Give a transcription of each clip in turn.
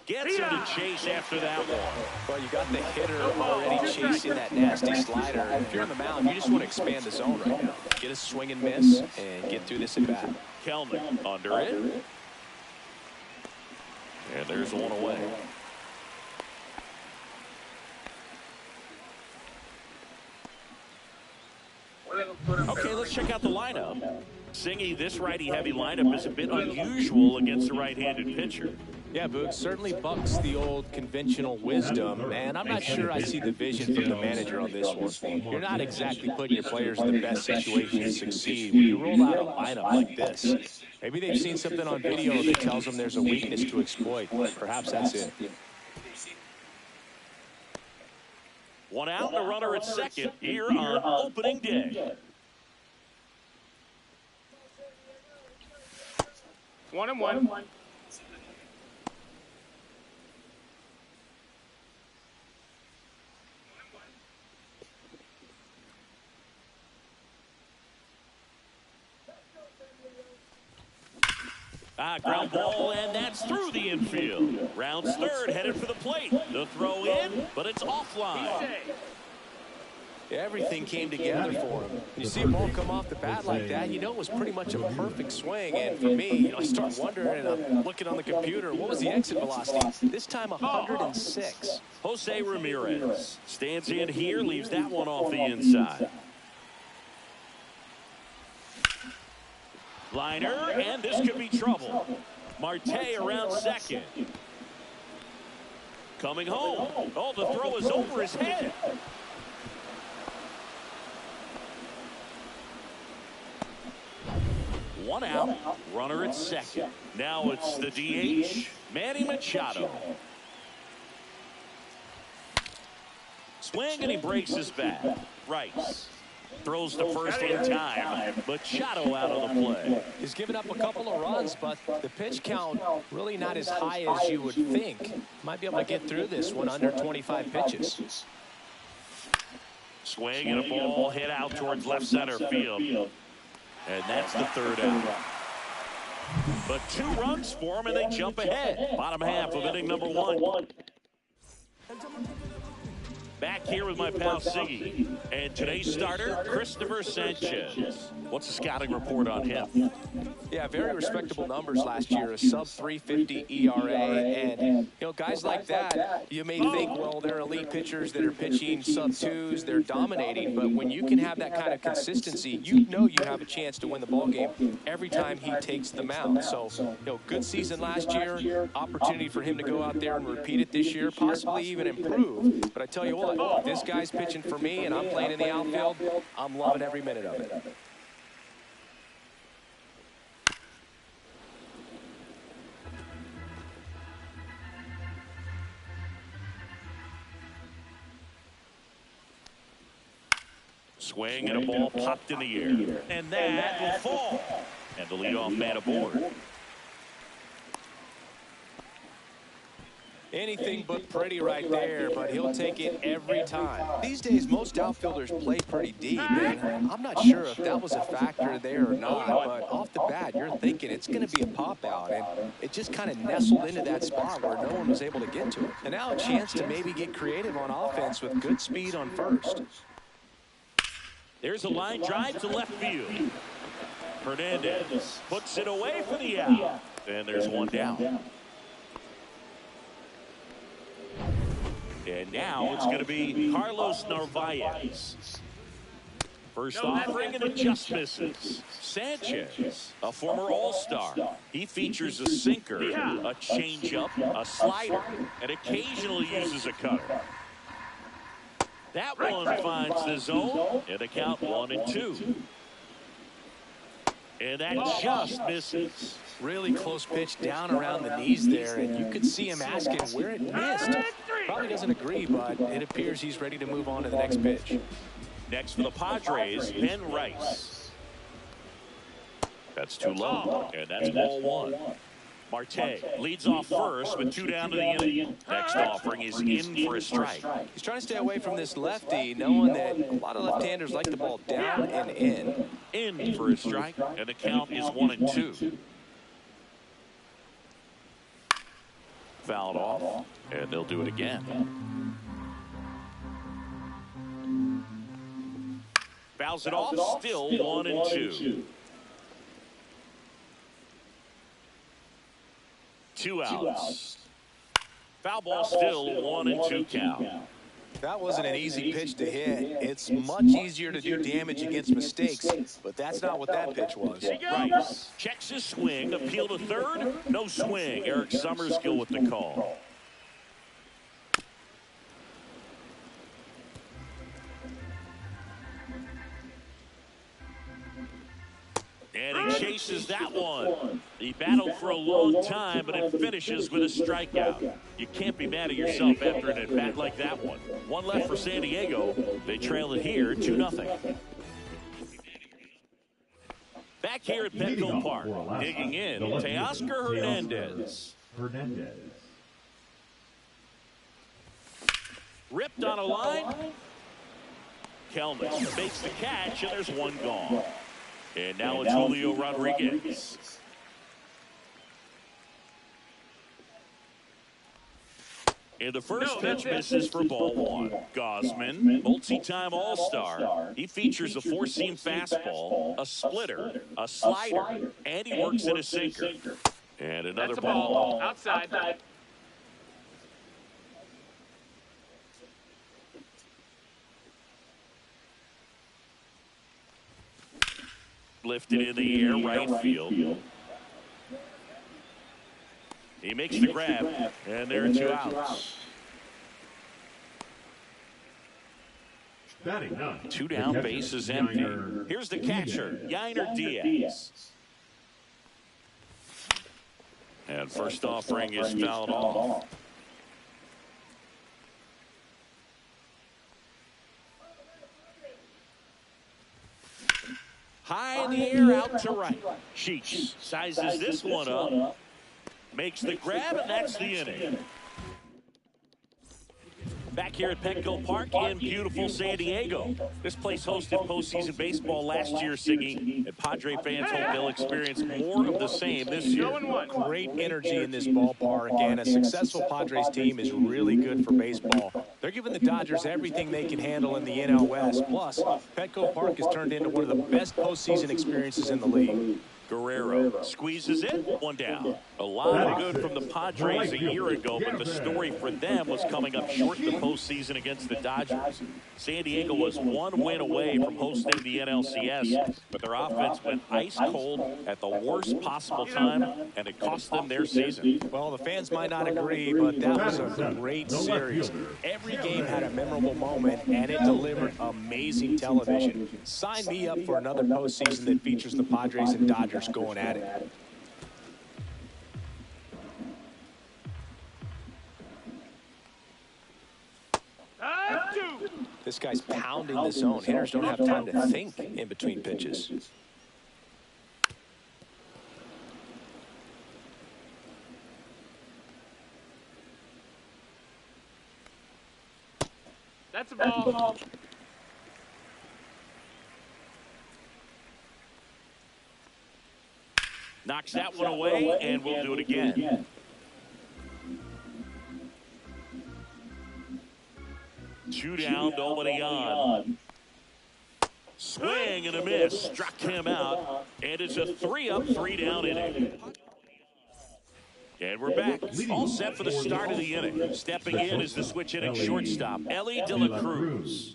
Gets him to chase after that one. Well, you got the hitter already chasing that nasty slider. If you're on the mound, you just want to expand the zone right now. Get a swing and miss and get through this at bat. Kelman under it. And there's one away. Okay, let's check out the lineup. Singy, this righty-heavy lineup is a bit unusual against a right-handed pitcher. Yeah, Boog, certainly bucks the old conventional wisdom, and I'm not sure I see the vision from the manager on this one. You're not exactly putting your players in the best situation to succeed when you roll out a lineup like this. Maybe they've seen something on video that tells them there's a weakness to exploit. Perhaps that's it. One out and a runner at second here on opening day. 1-1. Ground ball, and that's through the infield. Rounds third, headed for the plate. The throw in, but it's offline. Everything came together for him. You see a ball come off the bat like that, you know it was pretty much a perfect swing. And for me, I start wondering, and I'm looking on the computer, what was the exit velocity? This time 106. Jose Ramirez stands in here, leaves that one off the inside. Liner, and this could be trouble. Marte around second. Coming home. Oh, the throw is over his head. One out, runner at second. Now it's the DH, Manny Machado. Swing, and he breaks his bat. Rice throws to first in time. Machado out of the play. He's given up a couple of runs, but the pitch count really not as high as you would think. Might be able to get through this one under 25 pitches. Swing, and a ball hit out towards left center field. And that's the third out. But 2 runs for him, and they jump ahead. Bottom half of inning number 1. Back here with my pal Siggy. And today's starter, Christopher Sanchez. What's the scouting report on him? Yeah, very respectable numbers last year. A sub-350 ERA. And, you know, guys like that, you may think, well, they're elite pitchers that are pitching sub-2s. They're dominating. But when you can have that kind of consistency, you know you have a chance to win the ballgame every time he takes the mound. So, you know, good season last year. Opportunity for him to go out there and repeat it this year, possibly even improve. But I tell you what, if this guy's pitching for me and I'm playing in the outfield, I'm loving every minute of it. Swing, and a ball popped in the air. And that will fall. And the leadoff man aboard. Anything but pretty right there, but he'll take it every time. These days, most outfielders play pretty deep, and I'm not sure if that was a factor there or not, but off the bat, you're thinking it's going to be a pop-out, and it just kind of nestled into that spot where no one was able to get to it. And now a chance to maybe get creative on offense with good speed on first. There's a line drive to left field. Hernandez puts it away for the out. And there's one down. And now it's going to be Carlos Narvaez. First offering, and it just misses. Sanchez, a former All-Star. He features a sinker, a changeup, a slider, and occasionally uses a cutter. That one finds the zone, and the count 1-2. And that just misses. Really close pitch down around the knees there, and you could see him asking where it missed. Probably doesn't agree, but it appears he's ready to move on to the next pitch. Next for the Padres, Ben Rice. That's too low, and that's ball 1. Marte leads off first with 2 down to the inning. Next offering is in for a strike. He's trying to stay away from this lefty, knowing that a lot of left-handers like the ball down and in. In for a strike, and the count is 1-2. Fouled off, and they'll do it again. Fouls it off, still 1-2. 2 outs. Foul ball, still 1-2 count. That wasn't an easy pitch to hit. It's much easier to do damage against mistakes, but that's not what that pitch was. Right. Checks his swing. Appeal to third. No swing. Eric Summerskill with the call. And he chases that one. He battled for a long time, but it finishes with a strikeout. You can't be mad at yourself after an at-bat like that one. One left for San Diego. They trail it here 2-0. Back here at Petco Park, digging in, Teoscar Hernandez. Ripped on a line. Kelnick makes the catch, and there's one gone. And now it's Julio Rodriguez. And the first pitch misses for ball one. Gosman, multi-time All-Star. He features a four-seam fastball, a splitter, a slider, and he works in a sinker. And another ball. Outside. Lifted in the air, right field. He makes the grab, and there are 2 outs. 2 down, bases empty. Here's the catcher, Yainer Diaz. And first offering is fouled off. High in the air, out to right. Sheets sizes this one up. Makes the grab, and that's the inning. Back here at Petco Park in beautiful San Diego. This place hosted postseason baseball last year, Siggy, and Padre fans hope they'll experience more of the same this year. Great energy in this ballpark, and a successful Padres team is really good for baseball. They're giving the Dodgers everything they can handle in the NL West. Plus, Petco Park has turned into one of the best postseason experiences in the league. Guerrero squeezes it, 1 down. A lot of good from the Padres a year ago, but the story for them was coming up short in the postseason against the Dodgers. San Diego was 1 win away from hosting the NLCS, but their offense went ice cold at the worst possible time, and it cost them their season. Well, the fans might not agree, but that was a great series. Every game had a memorable moment, and it delivered amazing television. Sign me up for another postseason that features the Padres and Dodgers going at it. This guy's pounding the zone. Hitters don't have time to think in between pitches. That's a ball. Knocks that one away, and we'll do it again. Two down, nobody on. Swing and a miss. Struck him out. And it's a 3-up, 3-down inning. And we're back. All set for the start of the inning. Stepping in is the switch hitting shortstop, Ellie De La Cruz.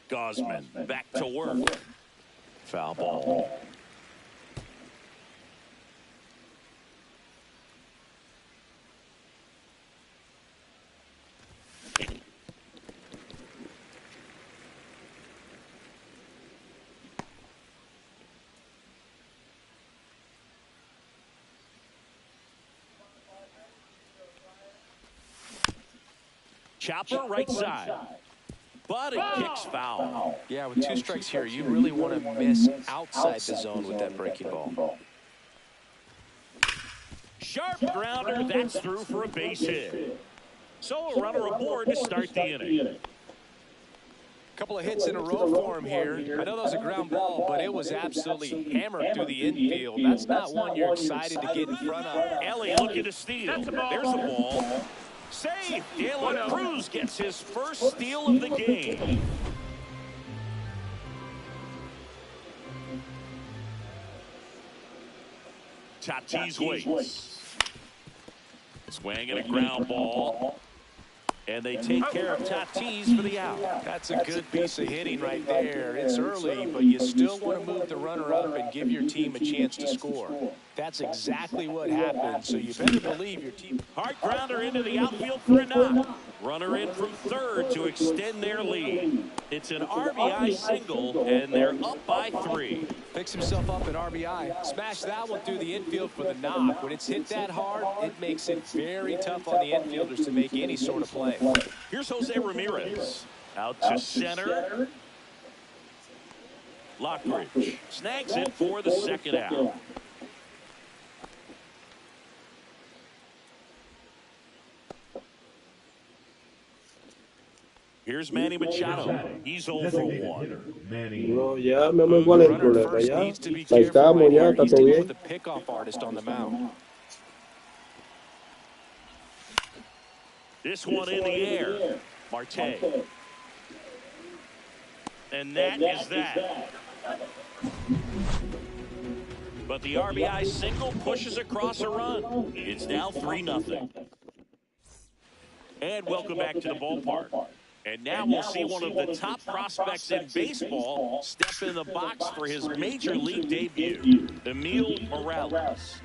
Gosman back to work. Foul ball. Chopper right side. But it kicks foul. Yeah, with 2 strikes here, you really want to miss outside the zone with that breaking ball. Sharp grounder, that's through for a base hit. So a runner aboard to start the inning. Couple of hits in a row for him here. I know that was a ground ball, but it was absolutely hammered through the infield. That's not one you're excited to get in front of. Ellie looking to steal. There's a ball. Save. De La Cruz gets his first steal of the game. Tatis waits. Swing and a ground ball. And they take care of Tatis for the out. That's a good piece of hitting right there. It's early, but you still want to move the runner up and give your team a chance to score. That's exactly what happened, so you better believe your team. Hard grounder into the outfield for a knock. Runner in from third to extend their lead. It's an RBI single, and they're up by 3. Picks himself up at RBI. Smash that one through the infield for the knock. When it's hit that hard, it makes it very tough on the infielders to make any sort of play. Here's Jose Ramirez. Out to center. Lockridge snags it for the second out. Here's Manny Machado. He's 0 for 1. No, ya, mi amor, ¿cuál es el problema? Ya, ahí estamos, ya, está todo bien. The pickoff artist on the mound. This one in the air. Marte. And that is that. But the RBI single pushes across a run. It's now 3-0. And welcome back to the ballpark. And now we'll see one of the top prospects in baseball step in the box for his major league debut, Emil Morales.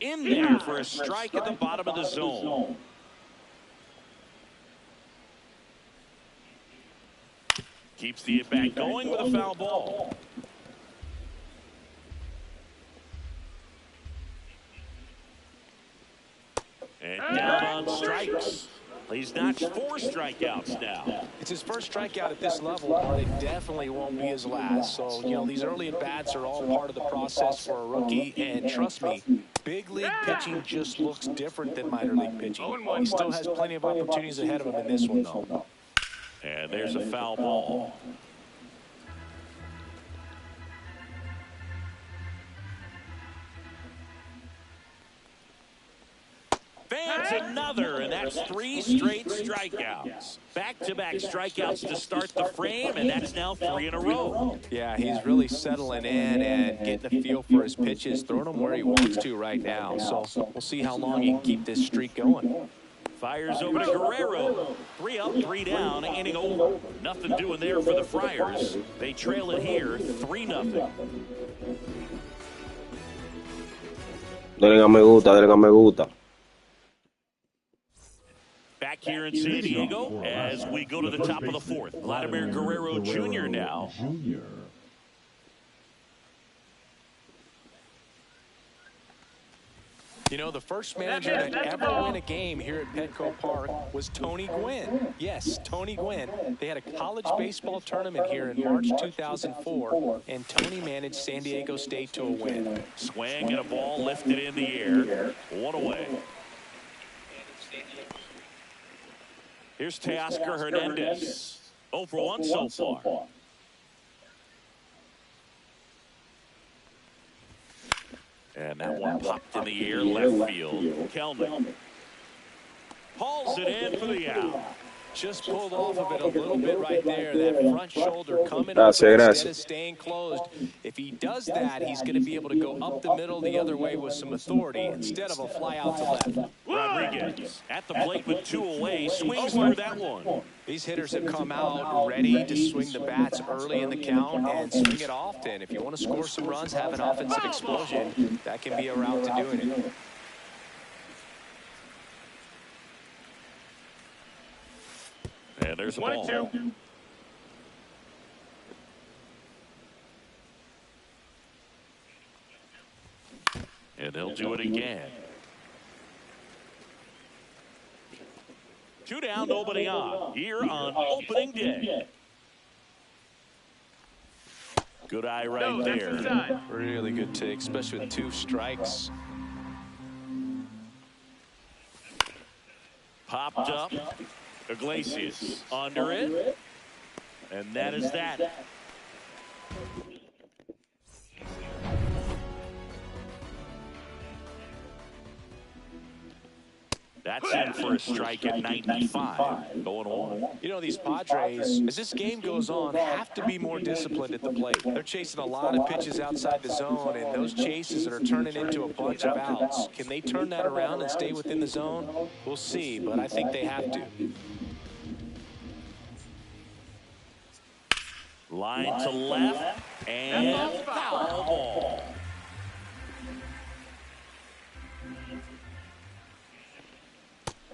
In there for a strike at the bottom of the zone. Keeps the at-bat going with a foul ball. And down on strikes. He's notched 4 strikeouts now. It's his first strikeout at this level, but it definitely won't be his last. So, you know, these early at-bats are all part of the process for a rookie. And trust me, big league pitching just looks different than minor league pitching. He still has plenty of opportunities ahead of him in this one, though. And there's a foul ball. Fans another, and that's 3 straight strikeouts. Back-to-back strikeouts to start the frame, and that's now 3 in a row. Yeah, he's really settling in and getting a feel for his pitches, throwing them where he wants to right now. So we'll see how long he can keep this streak going. Fires over to Guerrero. 3 up, 3 down, inning over. Nothing doing there for the Friars. They trail it here, 3-0. Denle a me gusta, denle a me gusta. Back here in San Diego as we go to the top of the 4th. Vladimir Guerrero Jr. now. You know, the first manager to ever win a game here at Petco Park was Tony Gwynn. Yes, Tony Gwynn. They had a college baseball tournament here in March 2004, and Tony managed San Diego State to a win. Swing and a ball lifted in the air. 1 away. Here's Teoscar Hernandez. 0 for 1 so far. And that one popped in the air, left field. Kelman hauls it in for the out. Just pulled off of it a little bit right there. That front shoulder coming up instead of staying closed. If he does that, he's going to be able to go up the middle the other way with some authority instead of a fly out to left. Rodriguez at the plate with 2 away, swings through that one. These hitters have come out ready to swing the bats early in the count and swing it often. If you want to score some runs, have an offensive explosion, that can be a route to doing it. And there's a ball. 1-2. And they'll do it again. 2 down, nobody on. Here on opening day. Good eye right there. Really good take, especially with 2 strikes. Popped up. Iglesias under it. And that is that. That's in for a strike at 95. Going on. You know, these Padres, as this game goes on, have to be more disciplined at the plate. They're chasing a lot of pitches outside the zone, and those chases that are turning into a bunch of outs. Can they turn that around and stay within the zone? We'll see, but I think they have to. Line to left, and foul ball.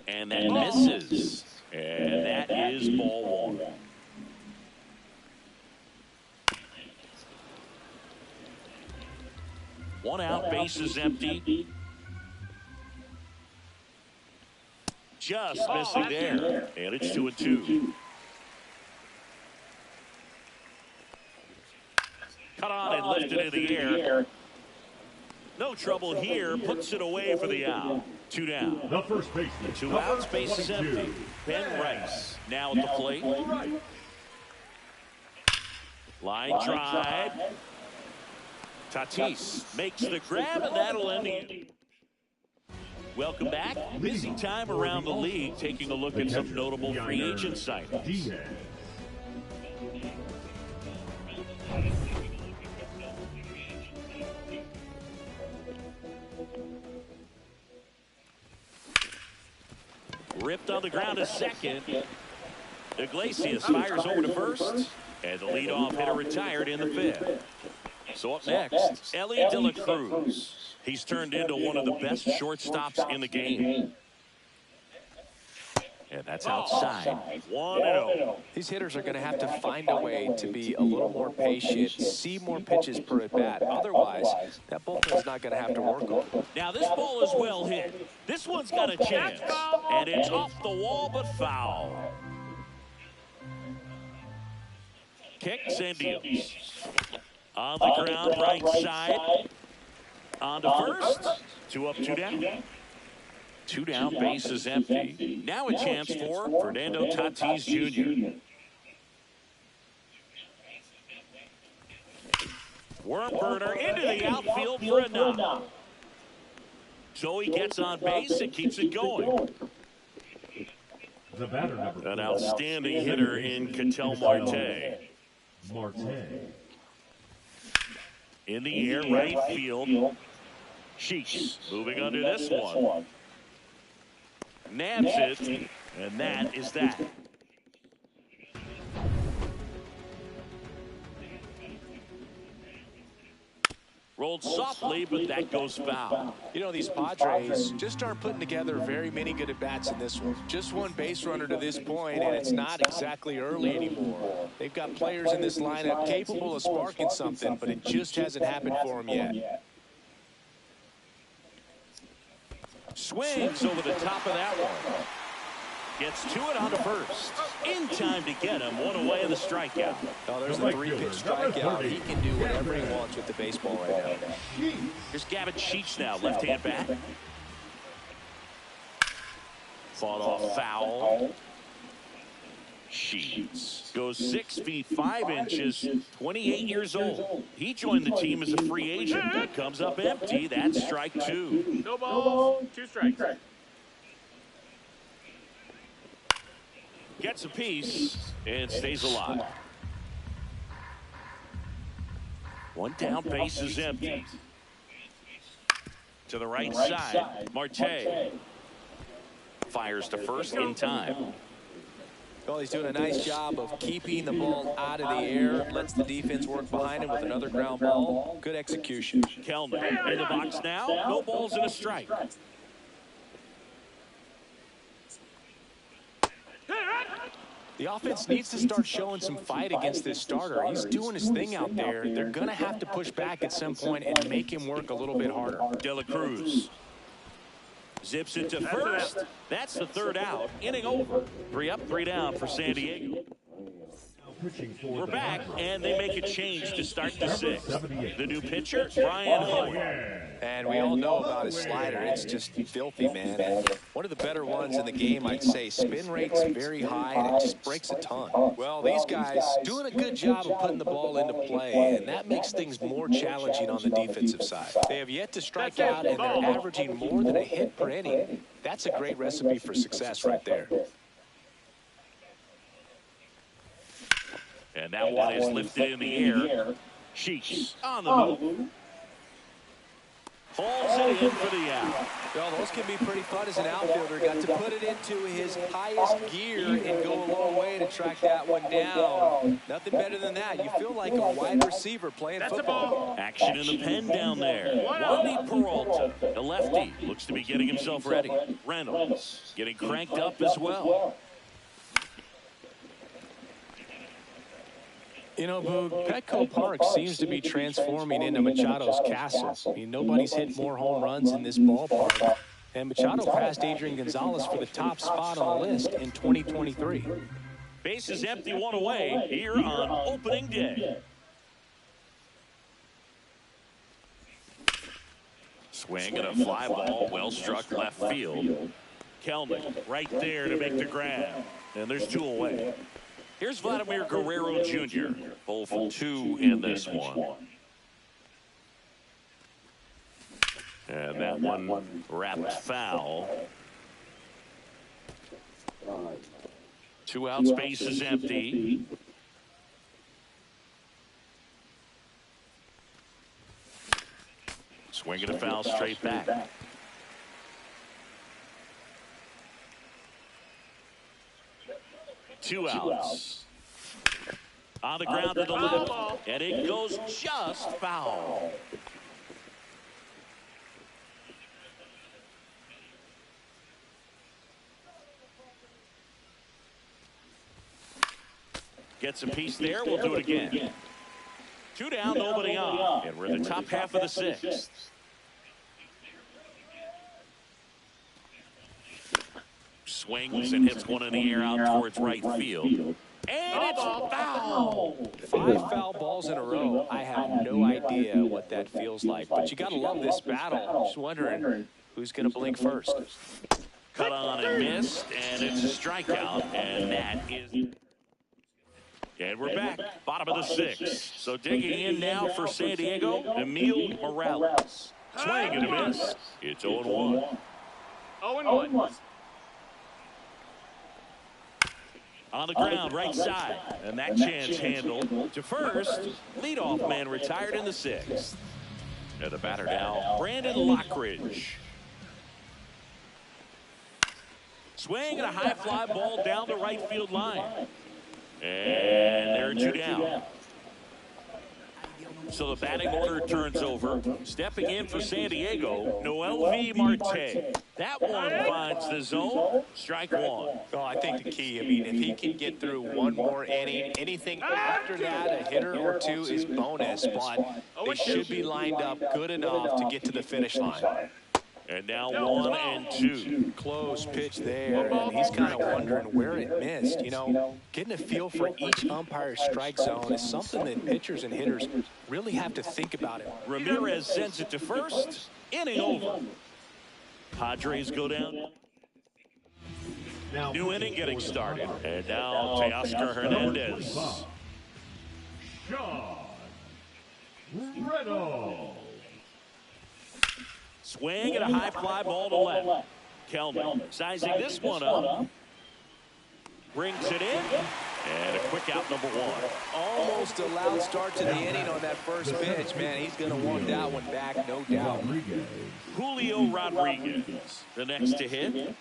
And that misses. And that is ball one. One out, bases empty. Just missing there. And it's 2-2. Cut on and lifted in the air. No trouble here. Puts it away for the out. 2 down. The first baseman. 2 outs, base is empty. Ben Rice now at the plate. Line drive. Tatis makes the grab, and that'll end it. Welcome back. Busy time around the league, taking a look at some notable free agent signings. Ripped on the ground to second. Iglesias fires over to first. And the leadoff hitter retired in the 5th. So up next, Ellie De La Cruz. He's turned into one of the best shortstops in the game. And that's outside. 1-0. These hitters are going to have to find a way to be a little more patient, see more pitches per at bat. Otherwise, that bullpen's not going to have to work on it. Now this ball is well hit. This one's got a chance. And it's off the wall but foul. Kicks and deals. On the ground, right side. On to first. 2 up, 2 down. 2 down, base is empty. Now a chance for Fernando Tatis Jr. Worm burner into the outfield for a knock. So he gets on base and keeps it going. The batter number An outstanding hitter in Ketel Marte. In the air, right field. Sheets moving under this one. Nabs it, and that is that. Rolled softly, but that goes foul. You know, these Padres just aren't putting together very many good at-bats in this one. Just one base runner to this point, and it's not exactly early anymore. They've got players in this lineup capable of sparking something, but it just hasn't happened for them yet. Swings over the top of that one. Gets to it on the first. In time to get him. 1 away in the strikeout. Oh, there's a 3-pitch strikeout. He can do whatever he wants with the baseball right now. Here's Gavin Sheets now, left-hand bat. Fought off foul. Sheets goes 6 feet 5 inches, 28 years old. He joined the team as a free agent. Comes up empty. That's strike 2. No balls, 2 strikes. Gets a piece and stays alive. 1 down, base is empty. To the right side, Marte fires to first in time. Well, he's doing a nice job of keeping the ball out of the air. Lets the defense work behind him with another ground ball. Good execution. Kellner in the box now. No balls and a strike. The offense needs to start showing some fight against this starter. He's doing his thing out there. They're going to have to push back at some point and make him work a little bit harder. De La Cruz zips it to first. That's the 3rd out. Inning over. 3 up, 3 down for San Diego. Pitching for We're the back, Padres. and they make a change to start the Number sixth. 78. The new pitcher, Brian Hoyer. Yeah. And we all know about his slider. It's just filthy, man. And one of the better ones in the game, I'd say. Spin rate's very high, and it just breaks a ton. Well, these guys doing a good job of putting the ball into play, and that makes things more challenging on the defensive side. They have yet to strike out, and they're averaging more than a hit per inning. That's a great recipe for success right there. And that one is lifted in the air. Sheets on the move. Hauls it in for the out. Well, those can be pretty fun as an outfielder. Got to put it into his highest gear and go a long way to track that one down. Nothing better than that. You feel like a wide receiver playing football. Action in the pen down there. Wandy Peralta, the lefty, looks to be getting himself ready. Reynolds getting cranked up as well. You know, Boog, Petco Park seems to be transforming into Machado's castle. I mean, nobody's hit more home runs in this ballpark. And Machado passed Adrian Gonzalez for the top spot on the list in 2023. Bases empty, one away here on opening day. Swing and a fly ball, well struck left field. Kelnick right there to make the grab. And there's two away. Here's Vladimir Guerrero Jr. 0 for 2 in this one. And that one wrapped foul. 2 outs, base is empty. Swinging a foul straight back. Two outs. On the ground to the left, and it goes just foul. Gets a piece there. We'll do it again. 2 down, nobody on, and we're in the top half of the sixth. Swings and hits one in the air out towards right field. And it's foul. 5 foul balls in a row. I have no idea what that feels like, but you got to love this battle. Just wondering who's going to blink first. Cut on and missed, and it's a strikeout, and that is... And we're back, bottom of the sixth. So digging in now for San Diego, Emil Morales. Swing and a miss. It's 0-1. 0-1. On the ground, right side, and that chance handled to first. Leadoff man retired in the sixth. And the batter now, Brandon Lockridge. Swing and a high fly ball down the right field line. And there are 2 down. So the batting order turns over. Stepping in for San Diego, Noel V. Marte. That one finds the zone. Strike 1. Oh, I think the key, I mean, if he can get through one more inning, anything after that, a hitter or 2 is bonus, but they should be lined up good enough to get to the finish line. And now 1 and 2. Close pitch there, and he's kind of wondering where it missed. You know, getting a feel for each umpire's strike zone is something that pitchers and hitters really have to think about it. Ramirez sends it to first. Inning over. Padres go down. New inning getting started. And now Teoscar Hernandez. Sean Reynolds. Swing and a high fly ball to left. Kelnick sizing this one up. Brings it in. And a quick out, number 1. Almost a loud start to the inning on that first pitch. Man, he's going to want that one back, no doubt. Julio Rodriguez, the next to hit.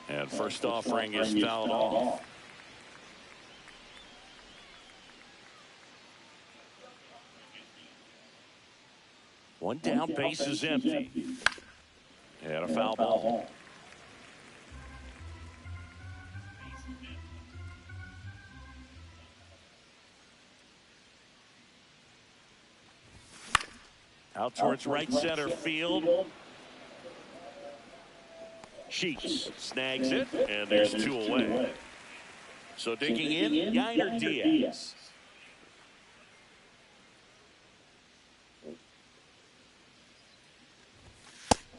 And first offering is fouled off. One down, base is empty. And a foul ball. Out towards right center field. Sheets snags it, and there's 2 away. So digging in, Yainer Diaz.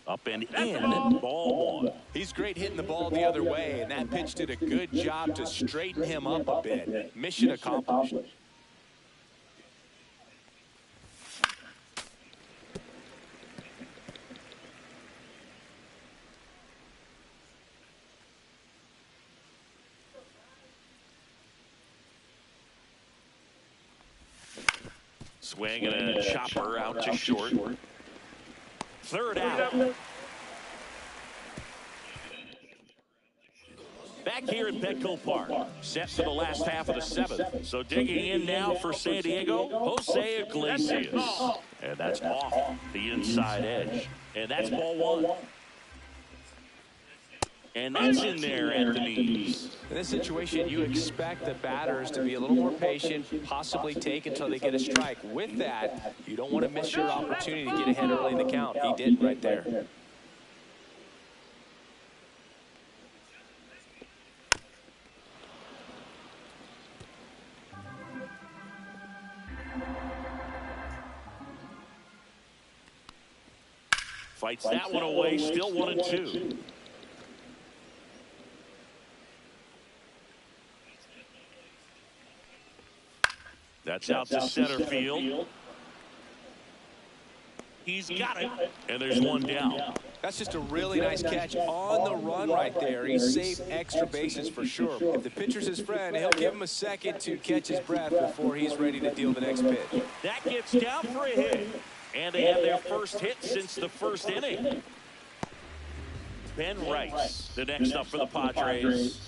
Up and in, ball 1. He's great hitting the ball the other way, and that pitch did a good job to straighten him up a bit. Mission accomplished. Swing and a chopper out to short. Third out. Back here at Petco Park, set for the last half of the 7th. So digging in now for San Diego, Jose Iglesias. And that's off the inside edge. And that's ball 1. And that's in there at the knees. In this situation, you expect the batters to be a little more patient, possibly take until they get a strike. With that, you don't want to miss your opportunity to get ahead early in the count. He did right there. Fights that one away, still 1-2. That's out to center field. He's got it. And there's 1 down. That's just a really nice catch on the run right there. He saved extra bases for sure. If the pitcher's his friend, he'll give him a second to catch his breath before he's ready to deal the next pitch. That gets down for a hit. And they have their first hit since the 1st inning. Ben Rice, the next up for the Padres.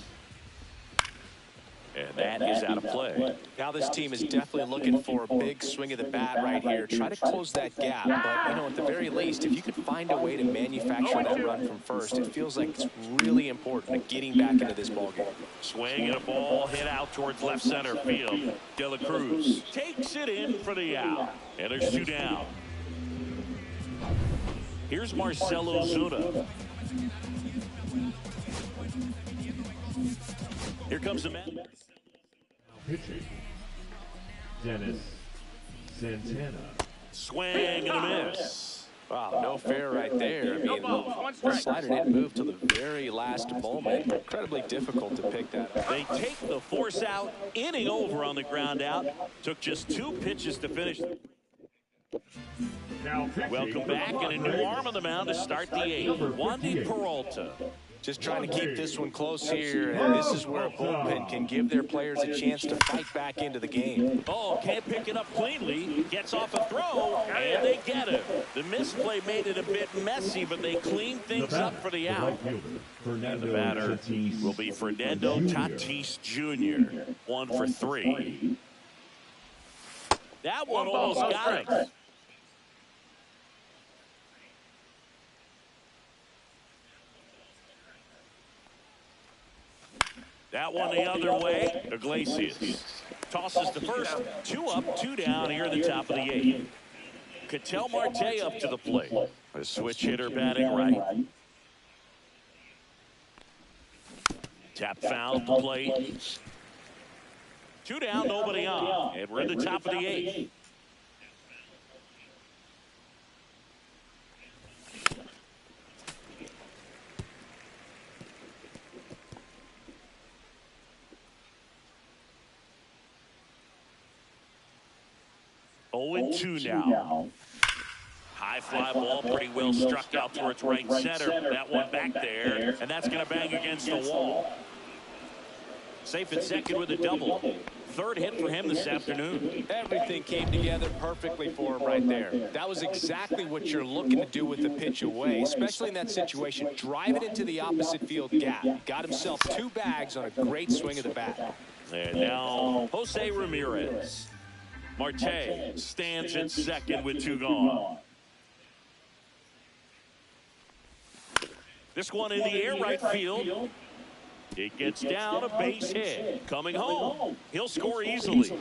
And that is out of play. Now this team is definitely looking for a big swing of the bat right here. Try to close that gap. But, you know, at the very least, if you could find a way to manufacture that run from first, it feels like it's really important to getting back into this ballgame. Swing and a ball hit out towards left center field. De La Cruz takes it in for the out. And there's 2 down. Here's Marcelo Zuna. Here comes the man. Pitching, Dennis Santana. Swing and a miss. Wow, no fair right there. I mean, the slider didn't move till the very last moment. Incredibly difficult to pick that up. They take the force out, inning over on the ground out. Took just 2 pitches to finish. Now pitching, Welcome back, and a new arm on the mound to start the 8th. Wandy Peralta. Just trying to keep this one close here, and this is where a bullpen can give their players a chance to fight back into the game. Oh, can't pick it up cleanly. Gets off a throw, and they get it. The misplay made it a bit messy, but they clean things up for the out. And the batter will be Fernando Tatis Jr. 1 for 3. That one almost got it. That one the other way. Iglesias tosses to first. 2 up, 2 down here at the top of the 8th. Ketel Marte up to the plate. A switch hitter batting right. Tap foul at the plate. 2 down, nobody on. And we're at the top of the 8th. Oh, 2 now. High fly ball, pretty well struck out towards right center. That one back there, and that's going to bang against the wall. Safe at second with a double. 3rd hit for him this afternoon. Everything came together perfectly for him right there. That was exactly what you're looking to do with the pitch away, especially in that situation. Drive it into the opposite field gap. Got himself 2 bags on a great swing of the bat. And now Jose Ramirez. Marte stands at second with 2 gone. This one in the air right field. It gets down, a base hit. Coming home. He'll score easily.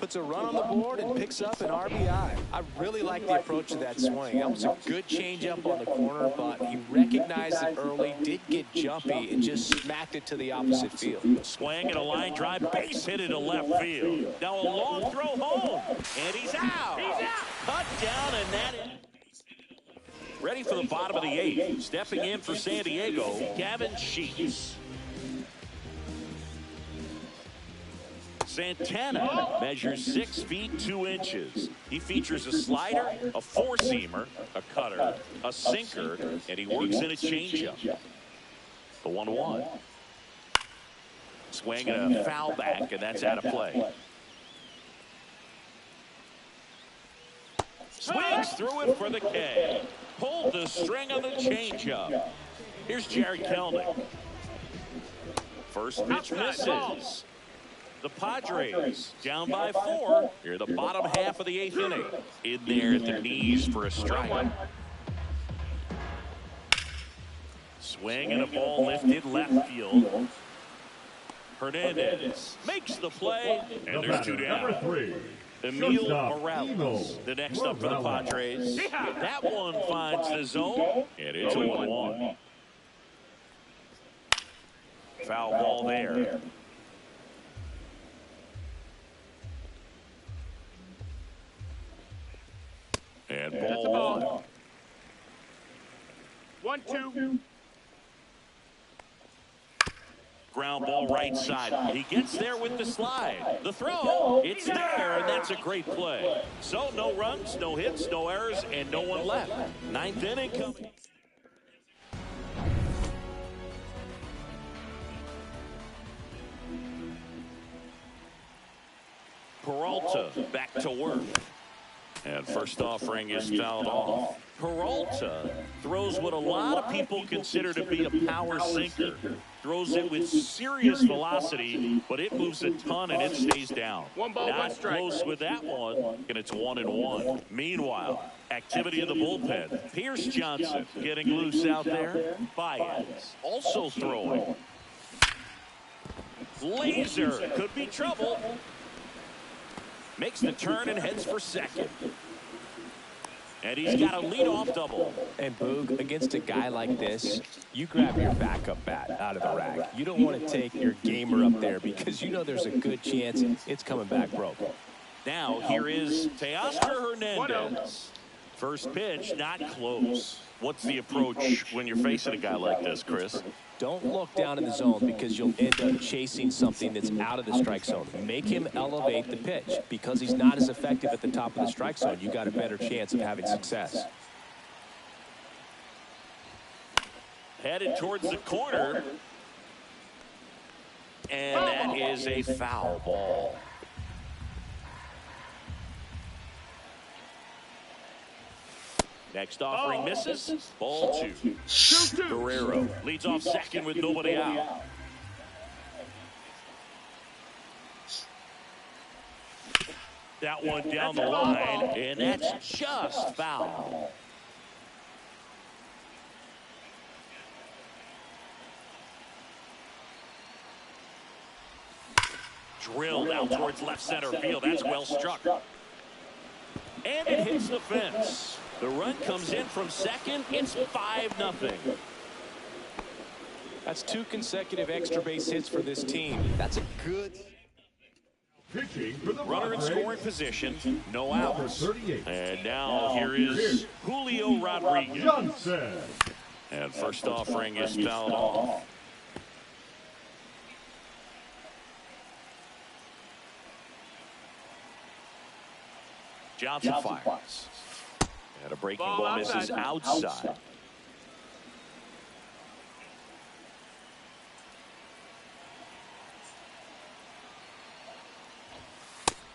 puts a run on the board and picks up an RBI. I really like the approach of that swing. That was a good changeup on the corner, but he recognized it early, did get jumpy, and just smacked it to the opposite field. Swing and a line drive, base hit into left field. Now a long throw home, and he's out. Cut down, and that is ready for the bottom of the 8th. Stepping in for San Diego, Gavin Sheets. Santana measures 6 feet 2 inches. He features a slider, a four-seamer, a cutter, a sinker, and he works in a changeup. The 1-1. Swing and a foul back, and that's out of play. Swings through it for the K. Pulled the string on the changeup. Here's Jared Kelnick. First pitch misses. The Padres down by 4. Here the bottom half of the 8th inning. In there at the knees for a strike. Swing and a ball lifted left field. Hernandez makes the play, and there's 2 down. Emil Morales, the next up for the Padres. That one finds the zone, and it's a 1-1. Foul ball there. And ball 1-2. Ground ball right side. He gets there with the slide. The throw, it's there, and that's a great play. So no runs, no hits, no errors, and no one left. 9th inning coming. Peralta back to work. And first offering is fouled off. Peralta throws what a lot of people consider to be a power sinker. Throws it with serious velocity, but it moves a ton and it stays down. 1 ball, 1 strike. Close with that one, and it's 1-1. Meanwhile, activity in the bullpen. Pierce Johnson getting loose out there. Baez also throwing. Laser could be trouble. Makes the turn and heads for second. And he's got a leadoff double. And Boog, against a guy like this, you grab your backup bat out of the rack. You don't want to take your gamer up there because you know there's a good chance it's coming back broken. Now here is Teoscar Hernandez. First pitch, not close. What's the approach when you're facing a guy like this, Chris? Don't look down in the zone because you'll end up chasing something that's out of the strike zone. Make him elevate the pitch. Because he's not as effective at the top of the strike zone, you got a better chance of having success. Headed towards the corner. And that is a foul ball. Next offering misses. Ball 2. Guerrero leads off second with nobody out. That one down the line, and that's just foul. Drilled out towards left center field. That's well struck. And it hits the fence. The run comes in from second. It's 5-0. That's 2 consecutive extra base hits for this team. That's a good runner in scoring position. No outs. And now here is Julio Rodriguez. And first offering is fouled off. Johnson fires. And a breaking ball misses outside.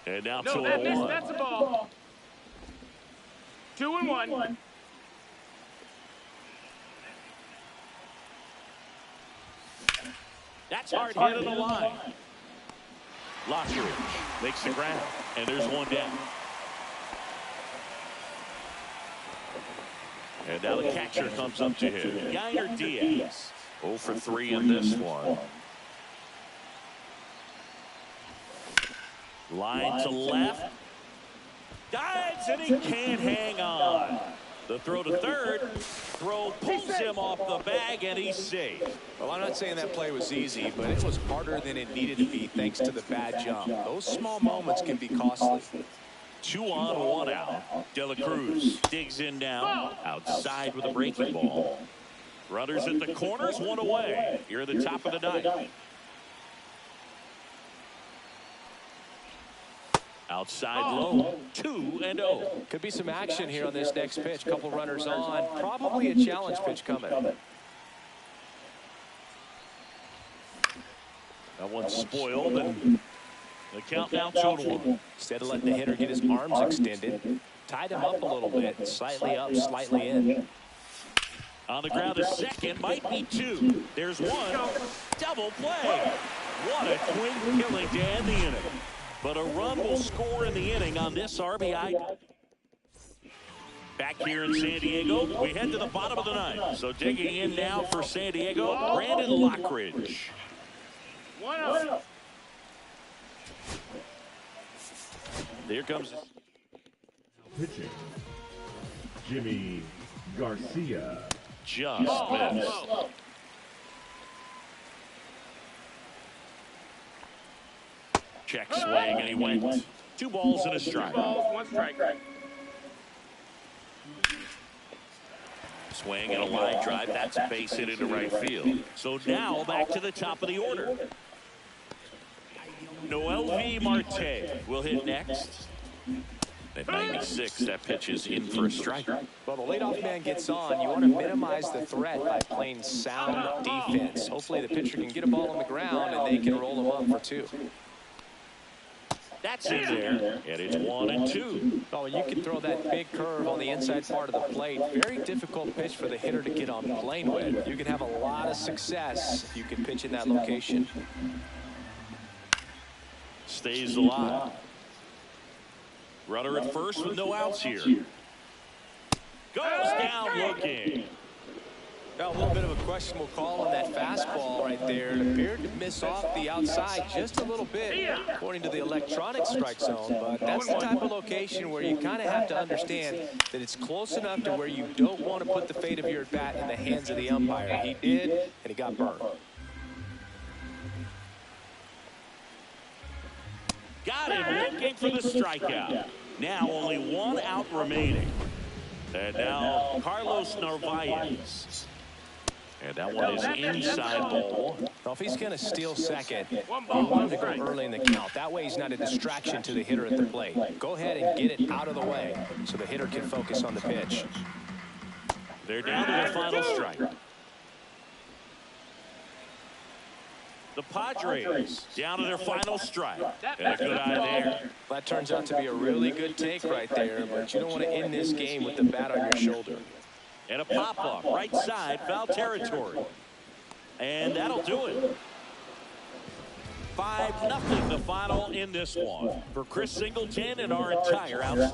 And now 2-1. That's a ball. 2-1. That's hard hit on the line. Lockridge makes the ground, and there's one down. And now the catcher comes up to him. Yainer Diaz, 0 for 3 in this one. Line to left. Dives, and he can't hang on. The throw to third. Throw pulls him off the bag, and he's safe. Well, I'm not saying that play was easy, but it was harder than it needed to be thanks to the bad jump. Those small moments can be costly. 2 on, 1 out. De La Cruz digs in now. Outside with a breaking ball. Runners at the corners, 1 away. Here at the top of the ninth. Outside low, 2-0. Could be some action here on this next pitch. Couple runners on. Probably a challenge pitch coming. That one's spoiled, and the count now 2-1. Instead of letting the hitter get his arms extended, tied him up a little bit. Slightly up, slightly in. On the ground to second, might be 2. There's 1. Double play. What a twin killing to end the inning. But a run will score in the inning on this RBI. Back here in San Diego, we head to the bottom of the ninth. So digging in now for San Diego, Brandon Lockridge. 1-0. There comes Pitching, Jimmy Garcia. just missed. Check swing, and he went. 2 balls and a strike. 2 balls, 1 strike. Swing and a line drive. That's a base hit into right field. So now back to the top of the order. Noelvi Marte will hit next. At 96, that pitch is in for a strike. Well, the leadoff man gets on. You want to minimize the threat by playing sound defense. Hopefully the pitcher can get a ball on the ground and they can roll him up for 2. That's in there, and it's 1-2. Oh, and you can throw that big curve on the inside part of the plate. Very difficult pitch for the hitter to get on plane with. You can have a lot of success if you can pitch in that location. Stays alive. Runner at first with no outs here. Goes down looking. Now, a little bit of a questionable call on that fastball right there. It appeared to miss off the outside just a little bit, according to the electronic strike zone. But that's the type of location where you kind of have to understand that it's close enough to where you don't want to put the fate of your bat in the hands of the umpire. He did, and he got burned. Got him looking for the strikeout. Now only 1 out remaining. And now Carlos Narvaez. And that one is inside ball. Well, if he's going to steal second, you want him to go early in the count. That way he's not a distraction to the hitter at the plate. Go ahead and get it out of the way so the hitter can focus on the pitch. They're down to their final strike. The Padres down to their final strike. And a good eye there. That turns out to be a really good take right there, but you don't want to end this game with the bat on your shoulder. And a pop-up, right side, foul territory. And that'll do it. 5-0 the final in this one. For Chris Singleton and our entire outfit.